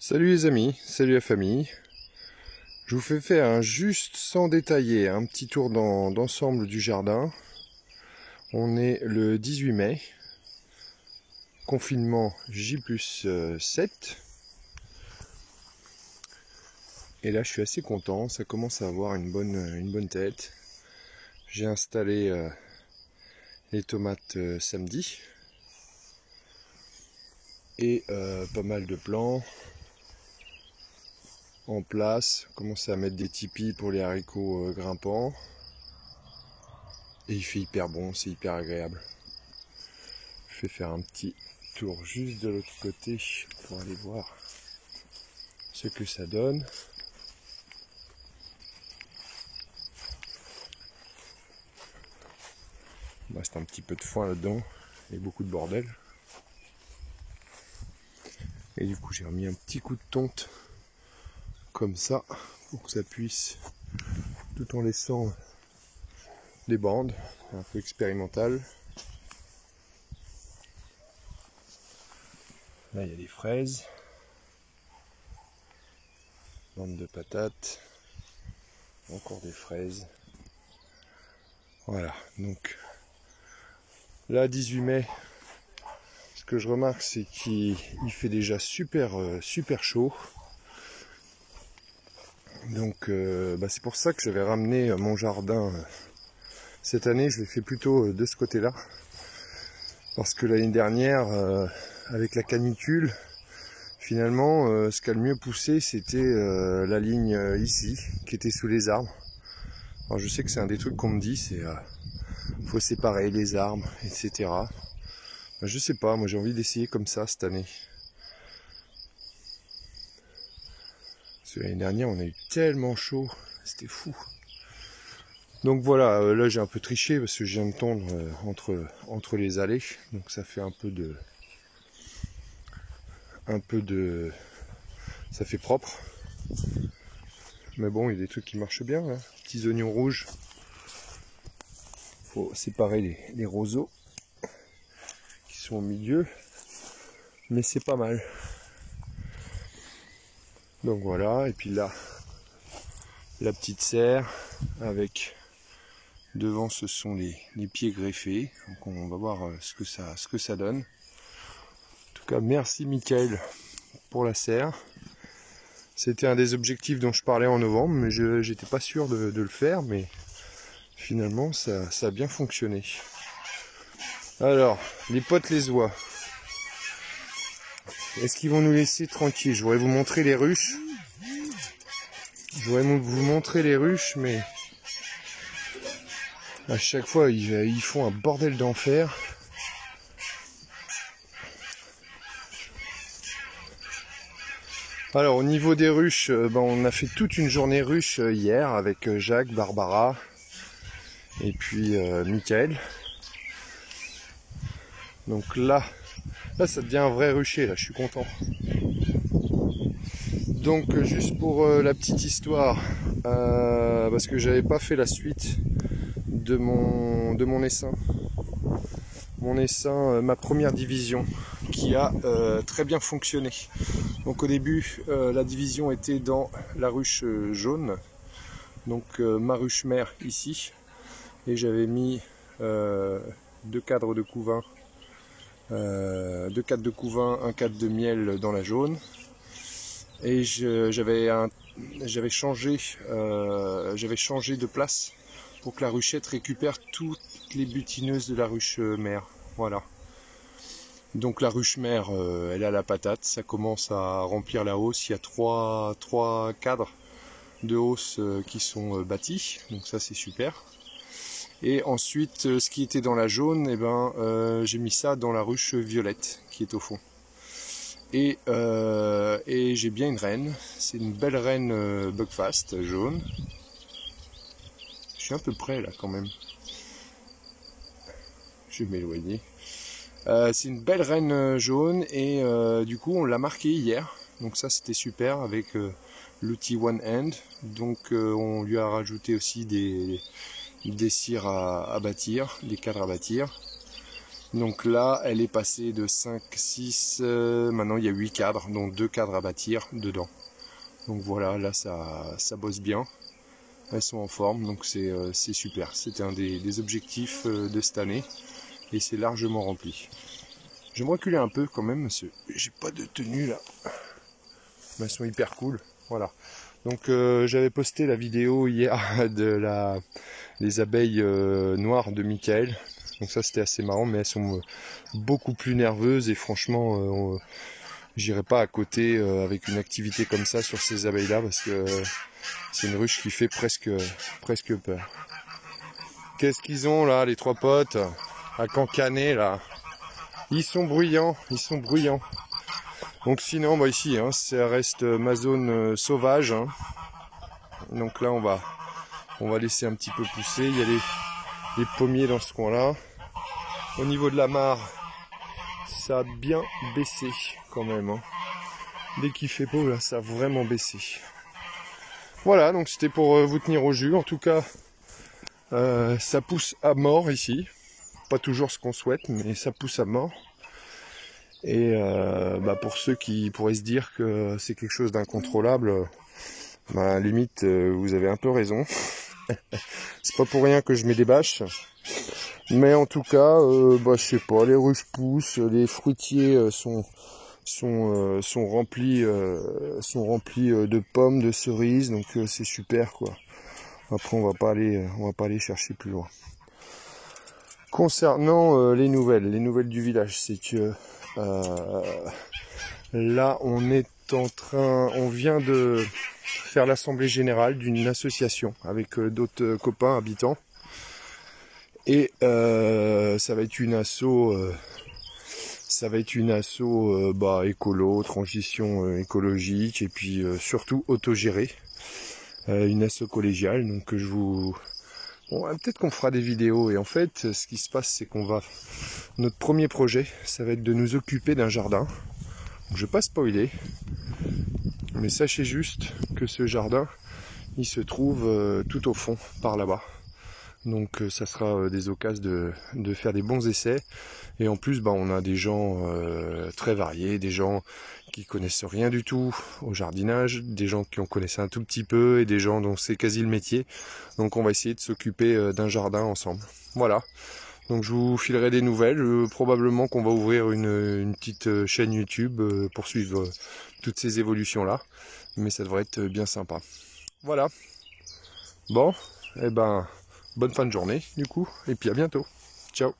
Salut les amis, salut la famille. Je vous fais faire juste sans détailler un petit tour d'ensemble du jardin. On est le 18 mai, confinement J+7. Et là je suis assez content, ça commence à avoir une bonne tête. J'ai installé les tomates samedi. Et pas mal de plants en place, commencer à mettre des tipis pour les haricots grimpants. Et il fait hyper bon, c'est hyper agréable. Je vais faire un petit tour juste de l'autre côté pour aller voir ce que ça donne. Il reste un petit peu de foin là-dedans et beaucoup de bordel. Et du coup j'ai remis un petit coup de tonte comme ça pour que ça puisse, tout en laissant des bandes, un peu expérimental. Là il y a des fraises, bandes de patates, encore des fraises. Voilà, donc là 18 mai, ce que je remarque c'est qu'il fait déjà super chaud. Donc c'est pour ça que j'avais ramené mon jardin cette année, je l'ai fait plutôt de ce côté là, parce que l'année dernière avec la canicule, finalement ce qui a le mieux poussé c'était la ligne ici qui était sous les arbres. Alors je sais que c'est un des trucs qu'on me dit, c'est faut séparer les arbres, etc. Je sais pas, moi j'ai envie d'essayer comme ça cette année. L'année dernière on a eu tellement chaud, c'était fou. Donc voilà, là j'ai un peu triché parce que je viens de tondre entre les allées, donc ça fait un peu de ça fait propre. Mais bon, il y a des trucs qui marchent bien là. Petits oignons rouges, faut séparer les roseaux qui sont au milieu, mais c'est pas mal. Donc voilà, et puis là la petite serre avec devant, ce sont les pieds greffés. Donc on va voir ce que ça donne. En tout cas, merci Michael pour la serre. C'était un des objectifs dont je parlais en novembre, mais je n'étais pas sûr de le faire, mais finalement ça a bien fonctionné. Alors, les potes les oies. Est-ce qu'ils vont nous laisser tranquilles? Je voudrais vous montrer les ruches. Mais à chaque fois ils font un bordel d'enfer. Alors au niveau des ruches, on a fait toute une journée ruche hier avec Jacques, Barbara et puis Michael. Donc là ça devient un vrai rucher, là je suis content. Donc juste pour la petite histoire, parce que j'avais pas fait la suite de mon essaim. Mon essaim, ma première division, qui a très bien fonctionné. Donc au début, la division était dans la ruche jaune, donc ma ruche mère ici, et j'avais mis 2 cadres de couvain, un cadre de miel dans la jaune, et j'avais changé de place pour que la ruchette récupère toutes les butineuses de la ruche mère. Voilà. Donc la ruche mère, elle a la patate, ça commence à remplir la hausse. Il y a trois cadres de hausse qui sont bâtis, donc ça c'est super. Et ensuite, ce qui était dans la jaune, j'ai mis ça dans la ruche violette qui est au fond. Et j'ai bien une reine, c'est une belle reine Buckfast jaune. Je suis un peu près là quand même. Je vais m'éloigner. C'est une belle reine jaune et du coup on l'a marqué hier. Donc ça c'était super avec l'outil One Hand. Donc on lui a rajouté aussi des cires à bâtir, des cadres à bâtir. Donc là, elle est passée de 5, 6, maintenant il y a 8 cadres, dont 2 cadres à bâtir dedans. Donc voilà, là ça bosse bien. Elles sont en forme, donc c'est super. C'était un des objectifs de cette année et c'est largement rempli. Je vais me reculer un peu quand même, parce que j'ai pas de tenue là. Mais elles sont hyper cool. Voilà. Donc j'avais posté la vidéo hier les abeilles noires de Michael. Donc ça c'était assez marrant, mais elles sont beaucoup plus nerveuses et franchement j'irai pas à côté avec une activité comme ça sur ces abeilles là parce que c'est une ruche qui fait presque peur. Qu'est-ce qu'ils ont là, les 3 potes à cancaner là? Ils sont bruyants. Donc sinon, bah ici, hein, ça reste ma zone sauvage. Hein. Donc là, on va laisser un petit peu pousser. Il y a les pommiers dans ce coin-là. Au niveau de la mare, ça a bien baissé quand même. Hein. Dès qu'il fait beau, là, ça a vraiment baissé. Voilà, donc c'était pour vous tenir au jus. En tout cas, ça pousse à mort ici. Pas toujours ce qu'on souhaite, mais ça pousse à mort. Et pour ceux qui pourraient se dire que c'est quelque chose d'incontrôlable, limite vous avez un peu raison. C'est pas pour rien que je mets des bâches. Mais en tout cas, je sais pas, les ruches poussent, les fruitiers sont remplis de pommes, de cerises, donc c'est super quoi. Après on va pas aller chercher plus loin. Concernant les nouvelles du village, c'est que là on vient de faire l'assemblée générale d'une association avec d'autres copains habitants et ça va être une asso écolo, transition écologique et puis surtout autogérée, une asso collégiale. Donc peut-être qu'on fera des vidéos et en fait ce qui se passe c'est notre premier projet ça va être de nous occuper d'un jardin. Je vais pas spoiler, mais sachez juste que ce jardin il se trouve tout au fond par là-bas. Donc ça sera des occasions de faire des bons essais. Et en plus on a des gens très variés, des gens qui connaissent rien du tout au jardinage, des gens qui en connaissent un tout petit peu et des gens dont c'est quasi le métier. Donc on va essayer de s'occuper d'un jardin ensemble. Voilà. Donc je vous filerai des nouvelles. Probablement qu'on va ouvrir une petite chaîne YouTube pour suivre toutes ces évolutions là. Mais ça devrait être bien sympa. Voilà. Bon, bonne fin de journée du coup. Et puis à bientôt. Ciao.